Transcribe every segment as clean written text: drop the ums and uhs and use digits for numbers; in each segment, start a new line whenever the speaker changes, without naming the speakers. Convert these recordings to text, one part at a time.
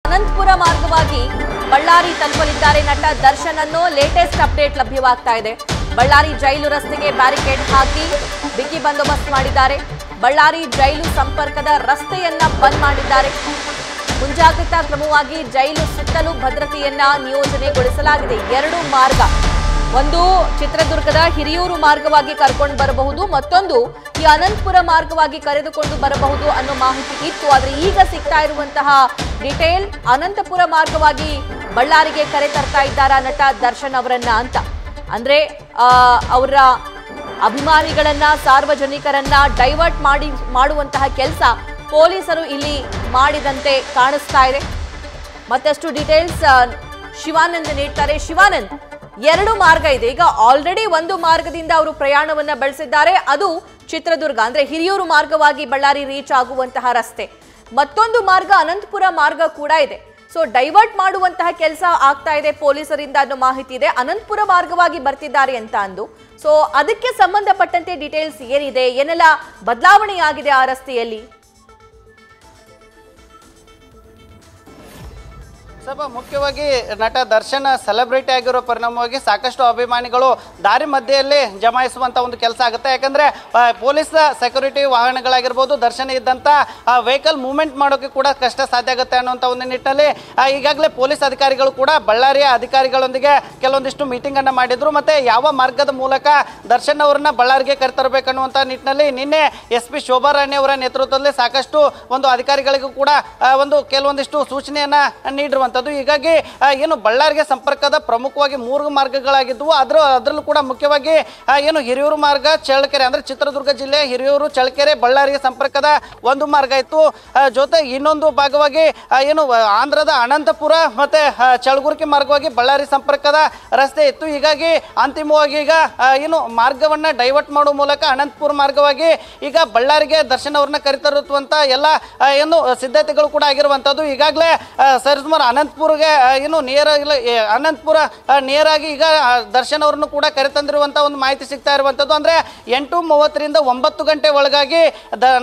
ಅನಂತಪುರ ಮಾರ್ಗವಾಗಿ ಬಳ್ಳಾರಿ ತಲುಪಲಿದ್ದಾರೆ ನಟ ದರ್ಶನ್ ಅನ್ನೋ ಲೇಟೆಸ್ಟ್ ಅಪ್ಡೇಟ್ ಲಭ್ಯವಾಗ್ತಾ ಇದೆ. ಬಳ್ಳಾರಿ ಜೈಲು ರಸ್ತೆಗೆ ಬ್ಯಾರಿಕೇಡ್ ಹಾಕಿ ಬಿಗಿ ಬಂದೋಬಸ್ತ್ ಮಾಡಿದ್ದಾರೆ. ಬಳ್ಳಾರಿ ಜೈಲು ಸಂಪರ್ಕದ ರಸ್ತೆಯನ್ನ ಬಂದ್ ಮಾಡಿದ್ದಾರೆ. ಮುಂಜಾಗ್ರತಾ ಕ್ರಮವಾಗಿ ಜೈಲು ಸುತ್ತಲೂ ಭದ್ರತೆಯನ್ನ ನಿಯೋಜನೆಗೊಳಿಸಲಾಗಿದೆ. ಎರಡು ಮಾರ್ಗ, ಒಂದು ಚಿತ್ರದುರ್ಗದ ಹಿರಿಯೂರು ಮಾರ್ಗವಾಗಿ ಕರ್ಕೊಂಡು ಬರಬಹುದು, ಮತ್ತೊಂದು ಈ ಅನಂತಪುರ ಮಾರ್ಗವಾಗಿ ಕರೆದುಕೊಂಡು ಬರಬಹುದು ಅನ್ನೋ ಮಾಹಿತಿ ಇತ್ತು. ಆದ್ರೆ ಈಗ ಸಿಗ್ತಾ ಇರುವಂತಹ ಡಿಟೇಲ್ ಅನಂತಪುರ ಮಾರ್ಗವಾಗಿ ಬಳ್ಳಾರಿಗೆ ಕರೆ ತರ್ತಾ ಇದ್ದಾರಾ ನಟ ದರ್ಶನ್ ಅವರನ್ನ ಅಂತ. ಅಂದ್ರೆ ಅವರ ಅಭಿಮಾನಿಗಳನ್ನ, ಸಾರ್ವಜನಿಕರನ್ನ ಡೈವರ್ಟ್ ಮಾಡುವಂತಹ ಕೆಲಸ ಪೊಲೀಸರು ಇಲ್ಲಿ ಮಾಡಿದಂತೆ ಕಾಣಿಸ್ತಾ ಇದೆ. ಮತ್ತಷ್ಟು ಡೀಟೇಲ್ಸ್ ಶಿವಾನಂದ್ ನೀಡ್ತಾರೆ. ಶಿವಾನಂದ್, ಎರಡು ಮಾರ್ಗ ಇದೆ. ಈಗ ಆಲ್ರೆಡಿ ಒಂದು ಮಾರ್ಗದಿಂದ ಅವರು ಪ್ರಯಾಣವನ್ನ ಬೆಳೆಸಿದ್ದಾರೆ, ಅದು ಚಿತ್ರದುರ್ಗ ಅಂದ್ರೆ ಹಿರಿಯೂರು ಮಾರ್ಗವಾಗಿ ಬಳ್ಳಾರಿ ರೀಚ್ ಆಗುವಂತಹ ರಸ್ತೆ. ಮತ್ತೊಂದು ಮಾರ್ಗ ಅನಂತಪುರ ಮಾರ್ಗ ಕೂಡ ಇದೆ. ಸೊ ಡೈವರ್ಟ್ ಮಾಡುವಂತಹ ಕೆಲಸ ಆಗ್ತಾ ಇದೆ ಪೊಲೀಸರಿಂದ ಅನ್ನೋ ಮಾಹಿತಿ ಇದೆ. ಅನಂತಪುರ ಮಾರ್ಗವಾಗಿ ಬರ್ತಿದ್ದಾರೆ ಅಂತ ಅಂದು. ಸೊ ಅದಕ್ಕೆ ಸಂಬಂಧಪಟ್ಟಂತೆ ಡೀಟೇಲ್ಸ್ ಏನಿದೆ, ಏನೆಲ್ಲ ಬದಲಾವಣೆ ಆಗಿದೆ ಆ ರಸ್ತೆಯಲ್ಲಿ?
ಮುಖ್ಯವಾಗಿ ನಟ ದರ್ಶನ್ ಸೆಲೆಬ್ರಿಟಿ ಆಗಿರೋ ಪರಿಣಾಮವಾಗಿ ಸಾಕಷ್ಟು ಅಭಿಮಾನಿಗಳು ದಾರಿ ಮಧ್ಯೆಯಲ್ಲಿ ಜಮಾಯಿಸುವಂತ ಒಂದು ಕೆಲಸ ಆಗುತ್ತೆ. ಯಾಕಂದ್ರೆ ಪೊಲೀಸ್ ಸೆಕ್ಯೂರಿಟಿ ವಾಹನಗಳಾಗಿರ್ಬೋದು, ದರ್ಶನ್ ಇದ್ದಂತ ವೆಹಿಕಲ್ ಮೂವ್ಮೆಂಟ್ ಮಾಡೋಕೆ ಕೂಡ ಕಷ್ಟ ಸಾಧ್ಯ ಆಗುತ್ತೆ ಅನ್ನುವಂಥ ಒಂದು ನಿಟ್ಟಿನಲ್ಲಿ ಈಗಾಗಲೇ ಪೊಲೀಸ್ ಅಧಿಕಾರಿಗಳು ಕೂಡ ಬಳ್ಳಾರಿಯ ಅಧಿಕಾರಿಗಳೊಂದಿಗೆ ಕೆಲವೊಂದಿಷ್ಟು ಮೀಟಿಂಗ್ ಅನ್ನ ಮಾಡಿದ್ರು. ಮತ್ತೆ ಯಾವ ಮಾರ್ಗದ ಮೂಲಕ ದರ್ಶನ್ ಅವರನ್ನ ಬಳ್ಳಾರಿಗೆ ಕರೆತರಬೇಕನ್ನುವಂತ ನಿಟ್ಟಿನಲ್ಲಿ ನಿನ್ನೆ SP ಶೋಭಾ ರಾಣಿ ಅವರ ನೇತೃತ್ವದಲ್ಲಿ ಸಾಕಷ್ಟು ಒಂದು ಅಧಿಕಾರಿಗಳಿಗೂ ಕೂಡ ಕೆಲವೊಂದಿಷ್ಟು ಸೂಚನೆಯನ್ನ ನೀಡಿರುವಂತ. ಹೀಗಾಗಿ ಏನು ಬಳ್ಳಾರಿಗೆ ಸಂಪರ್ಕದ ಪ್ರಮುಖವಾಗಿ 3 ಮಾರ್ಗಗಳಾಗಿದ್ದವು. ಅದರಲ್ಲೂ ಕೂಡ ಮುಖ್ಯವಾಗಿ ಏನು ಹಿರಿಯೂರು ಮಾರ್ಗ, ಚಳ್ಳಕೆರೆ ಅಂದ್ರೆ ಚಿತ್ರದುರ್ಗ ಜಿಲ್ಲೆ ಹಿರಿಯೂರು, ಚಳ್ಳಕೆರೆ, ಬಳ್ಳಾರಿಗೆ ಸಂಪರ್ಕದ ಒಂದು ಮಾರ್ಗ ಇತ್ತು. ಜೊತೆ ಇನ್ನೊಂದು ಭಾಗವಾಗಿ ಏನು ಆಂಧ್ರದ ಅನಂತಪುರ ಮತ್ತೆ ಚಳಗುರ್ಕಿ ಮಾರ್ಗವಾಗಿ ಬಳ್ಳಾರಿ ಸಂಪರ್ಕದ ರಸ್ತೆ ಇತ್ತು. ಹೀಗಾಗಿ ಅಂತಿಮವಾಗಿ ಈಗ ಏನು ಮಾರ್ಗವನ್ನ ಡೈವರ್ಟ್ ಮಾಡುವ ಮೂಲಕ ಅನಂತಪುರ ಮಾರ್ಗವಾಗಿ ಈಗ ಬಳ್ಳಾರಿಗೆ ದರ್ಶನ್ ಅವ್ರನ್ನ ಕರೆತರುವಂತ ಎಲ್ಲ ಏನು ಸಿದ್ಧತೆಗಳು ಕೂಡ ಆಗಿರುವಂತದ್ದು. ಈಗಾಗಲೇ ಸರಿಸುಮಾರು ಅನಂತಪುರಗೆ ಏನು ಅನಂತಪುರ ನೇರಾಗಿ ಈಗ ದರ್ಶನ್ ಅವರನ್ನು ಕೂಡ ಕರೆತಂದಿರುವಂತಹ ಒಂದು ಮಾಹಿತಿ ಸಿಗ್ತಾ ಇರುವಂತದ್ದು. ಅಂದ್ರೆ 8:30ರಿಂದ 9 ಗಂಟೆ ಒಳಗಾಗಿ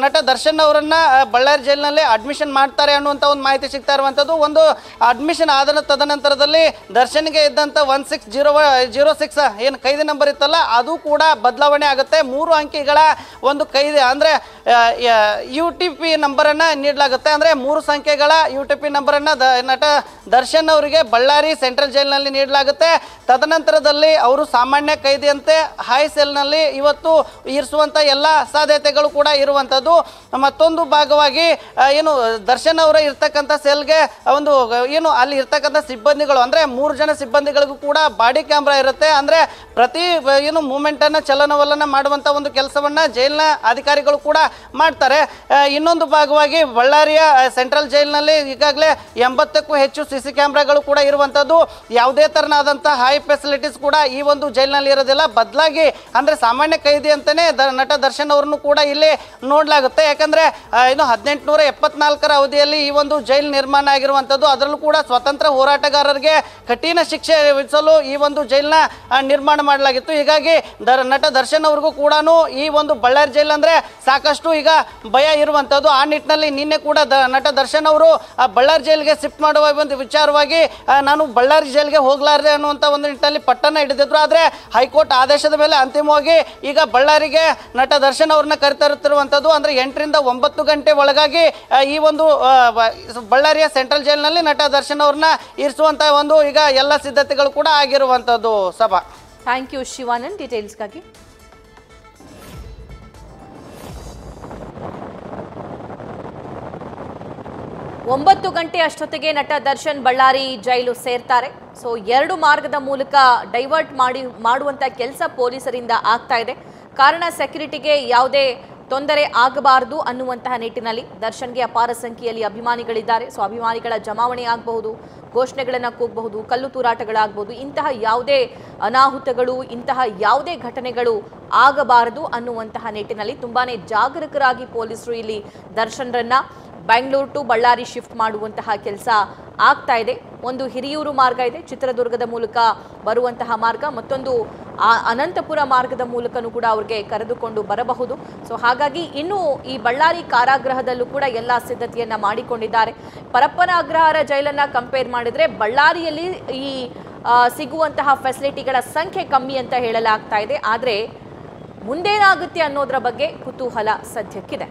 ನಟ ದರ್ಶನ್ ಅವರನ್ನ ಬಳ್ಳಾರಿ ಜೈಲಿನಲ್ಲಿ ಅಡ್ಮಿಷನ್ ಮಾಡ್ತಾರೆ ಅನ್ನುವಂತ ಒಂದು ಮಾಹಿತಿ ಸಿಗ್ತಾ ಇರುವಂತದ್ದು. ಒಂದು ಅಡ್ಮಿಷನ್ ಆದ ತದನಂತರದಲ್ಲಿ ದರ್ಶನ್ಗೆ ಇದ್ದಂತ 1606 ಏನು ಕೈದಿ ನಂಬರ್ ಇತ್ತಲ್ಲ, ಅದು ಕೂಡ ಬದಲಾವಣೆ ಆಗುತ್ತೆ. 3 ಅಂಕಿಗಳ ಒಂದು ಕೈದಿ ಅಂದ್ರೆ UTP ನಂಬರ್ ಅನ್ನ ನೀಡಲಾಗುತ್ತೆ. ಅಂದ್ರೆ 3 ಸಂಖ್ಯೆಗಳ UTP ನಂಬರ್ ಅನ್ನ ನಟ ದರ್ಶನ್ ಅವರಿಗೆ ಬಳ್ಳಾರಿ ಸೆಂಟ್ರಲ್ ಜೈಲಿನಲ್ಲಿ ನೀಡಲಾಗುತ್ತೆ. ತದನಂತರದಲ್ಲಿ ಅವರು ಸಾಮಾನ್ಯ ಕೈದಿಯಂತೆ ಹೈ ಸೆಲ್ನಲ್ಲಿ ಇವತ್ತು ಇರಿಸುವಂತ ಎಲ್ಲ ಸಾಧ್ಯತೆಗಳು ಕೂಡ ಇರುವಂತದ್ದು. ಮತ್ತೊಂದು ಭಾಗವಾಗಿ ಏನು ದರ್ಶನ್ ಅವರ ಇರ್ತಕ್ಕಂಥ ಸೆಲ್ಗೆ ಒಂದು ಏನು ಅಲ್ಲಿ ಇರ್ತಕ್ಕಂಥ ಸಿಬ್ಬಂದಿಗಳು ಅಂದ್ರೆ 3 ಜನ ಸಿಬ್ಬಂದಿಗಳಿಗೂ ಕೂಡ ಬಾಡಿ ಕ್ಯಾಮ್ರಾ ಇರುತ್ತೆ. ಅಂದ್ರೆ ಪ್ರತಿ ಏನು ಮೂವ್ಮೆಂಟ್ ಅನ್ನ ಚಲನವಲನ ಮಾಡುವಂತ ಒಂದು ಕೆಲಸವನ್ನ ಜೈಲಿನ ಅಧಿಕಾರಿಗಳು ಕೂಡ ಮಾಡ್ತಾರೆ. ಇನ್ನೊಂದು ಭಾಗವಾಗಿ ಬಳ್ಳಾರಿಯ ಸೆಂಟ್ರಲ್ ಜೈಲಿನಲ್ಲಿ ಈಗಾಗಲೇ 80ಕ್ಕೂ ಹೆಚ್ಚು CC ಕ್ಯಾಮ್ರಾಗಳು ಕೂಡ ಇರುವಂತದ್ದು. ಯಾವುದೇ ತರನಾದಂತಹ ಹೈ ಫೆಸಿಲಿಟೀಸ್ ಕೂಡ ಈ ಒಂದು ಜೈಲಿನಲ್ಲಿ ಇರೋದಿಲ್ಲ. ಬದಲಾಗಿ ಅಂದ್ರೆ ಸಾಮಾನ್ಯ ಕೈದಿ ಅಂತಾನೆ ನಟ ದರ್ಶನ್ ಅವರನ್ನು ಕೂಡ ಇಲ್ಲಿ ನೋಡ್ಲಾಗುತ್ತೆ. ಯಾಕಂದ್ರೆ ಇನ್ನು 1874ರ ಅವಧಿಯಲ್ಲಿ ಈ ಒಂದು ಜೈಲ್ ನಿರ್ಮಾಣ ಆಗಿರುವಂತದ್ದು. ಅದರಲ್ಲೂ ಕೂಡ ಸ್ವತಂತ್ರ ಹೋರಾಟಗಾರರಿಗೆ ಕಠಿಣ ಶಿಕ್ಷೆ ವಿಧಿಸಲು ಈ ಒಂದು ಜೈಲ್ನ ನಿರ್ಮಾಣ ಮಾಡಲಾಗಿತ್ತು. ಹೀಗಾಗಿ ನಟ ದರ್ಶನ್ ಅವ್ರಿಗೂ ಕೂಡ ಈ ಒಂದು ಬಳ್ಳಾರಿ ಜೈಲ್ ಅಂದ್ರೆ ಸಾಕಷ್ಟು ಈಗ ಭಯ ಇರುವಂತದ್ದು. ಆ ನಿಟ್ಟಿನಲ್ಲಿ ನಿನ್ನೆ ಕೂಡ ನಟ ದರ್ಶನ್ ಅವರು ಬಳ್ಳಾರಿ ಜೈಲ್ಗೆ ಶಿಫ್ಟ್ ಮಾಡುವ ಒಂದು ವಿಚಾರವಾಗಿ ನಾನು ಬಳ್ಳಾರಿ ಜೈಲ್ಗೆ ಹೋಗ್ಲಾರ್ದೆ ಅನ್ನುವಂತ ಒಂದು ನಿಟ್ಟಿನಲ್ಲಿ ಪಟ್ಟಣ ಹಿಡಿದಿದ್ರು. ಆದ್ರೆ ಹೈಕೋರ್ಟ್ ಆದೇಶದ ಮೇಲೆ ಅಂತಿಮವಾಗಿ ಈಗ ಬಳ್ಳಾರಿಗೆ ನಟ ದರ್ಶನ್ ಅವ್ರನ್ನ ಕರೆತರುತ್ತಿರುವಂತದ್ದು. ಅಂದ್ರೆ 8ರಿಂದ 9 ಗಂಟೆ ಒಳಗಾಗಿ ಈ ಒಂದು ಬಳ್ಳಾರಿಯ ಸೆಂಟ್ರಲ್ ಜೈಲಿನಲ್ಲಿ ನಟ ದರ್ಶನ್ ಅವ್ರನ್ನ ಇರಿಸುವಂತ ಒಂದು ಈಗ ಎಲ್ಲ ಸಿದ್ಧತೆಗಳು ಕೂಡ ಆಗಿರುವಂತದ್ದು. ಸಭಾ,
ಥ್ಯಾಂಕ್ ಯು ಶಿವಾನಂದ್ ಡೀಟೇಲ್ಸ್ಗಾಗಿ. 9 ಗಂಟೆ ಅಷ್ಟೊತ್ತಿಗೆ ನಟ ದರ್ಶನ್ ಬಳ್ಳಾರಿ ಜೈಲು ಸೇರ್ತಾರೆ. ಸೊ 2 ಮಾರ್ಗದ ಮೂಲಕ ಡೈವರ್ಟ್ ಮಾಡುವಂತ ಕೆಲಸ ಪೊಲೀಸರಿಂದ ಆಗ್ತಾ ಇದೆ. ಕಾರಣ ಸೆಕ್ಯೂರಿಟಿಗೆ ಯಾವುದೇ ತೊಂದರೆ ಆಗಬಾರದು ಅನ್ನುವಂತಹ ನಿಟ್ಟಿನಲ್ಲಿ ದರ್ಶನ್ಗೆ ಅಪಾರ ಸಂಖ್ಯೆಯಲ್ಲಿ ಅಭಿಮಾನಿಗಳಿದ್ದಾರೆ. ಸೊ ಅಭಿಮಾನಿಗಳ ಜಮಾವಣೆ ಆಗಬಹುದು, ಘೋಷಣೆಗಳನ್ನು ಕೂಗಬಹುದು, ಕಲ್ಲು ತೂರಾಟಗಳಾಗಬಹುದು. ಇಂತಹ ಯಾವುದೇ ಅನಾಹುತಗಳು, ಇಂತಹ ಯಾವುದೇ ಘಟನೆಗಳು ಆಗಬಾರದು ಅನ್ನುವಂತಹ ನಿಟ್ಟಿನಲ್ಲಿ ತುಂಬಾನೇ ಜಾಗರೂಕರಾಗಿ ಪೊಲೀಸರು ಇಲ್ಲಿ ದರ್ಶನ್ರನ್ನ ಬ್ಯಾಂಗ್ಳೂರು ಟು ಬಳ್ಳಾರಿ ಶಿಫ್ಟ್ ಮಾಡುವಂತಹ ಕೆಲಸ ಆಗ್ತಾ ಇದೆ. ಒಂದು ಹಿರಿಯೂರು ಮಾರ್ಗ ಇದೆ, ಚಿತ್ರದುರ್ಗದ ಮೂಲಕ ಬರುವಂತಹ ಮಾರ್ಗ, ಮತ್ತೊಂದು ಅನಂತಪುರ ಮಾರ್ಗದ ಮೂಲಕನೂ ಕೂಡ ಅವ್ರಿಗೆ ಕರೆದುಕೊಂಡು ಬರಬಹುದು. ಸೊ ಹಾಗಾಗಿ ಇನ್ನು ಈ ಬಳ್ಳಾರಿ ಕಾರಾಗೃಹದಲ್ಲೂ ಕೂಡ ಎಲ್ಲ ಸಿದ್ಧತೆಯನ್ನ ಮಾಡಿಕೊಂಡಿದ್ದಾರೆ. ಪರಪ್ಪನ ಅಗ್ರಹಾರ ಜೈಲನ್ನ ಕಂಪೇರ್ ಮಾಡಿದ್ರೆ ಬಳ್ಳಾರಿಯಲ್ಲಿ ಈ ಸಿಗುವಂತಹ ಫೆಸಿಲಿಟಿಗಳ ಸಂಖ್ಯೆ ಕಮ್ಮಿ ಅಂತ ಹೇಳಲಾಗ್ತಾ ಇದೆ. ಆದರೆ ಮುಂದೇನಾಗುತ್ತೆ ಅನ್ನೋದ್ರ ಬಗ್ಗೆ ಕುತೂಹಲ ಸದ್ಯಕ್ಕಿದೆ.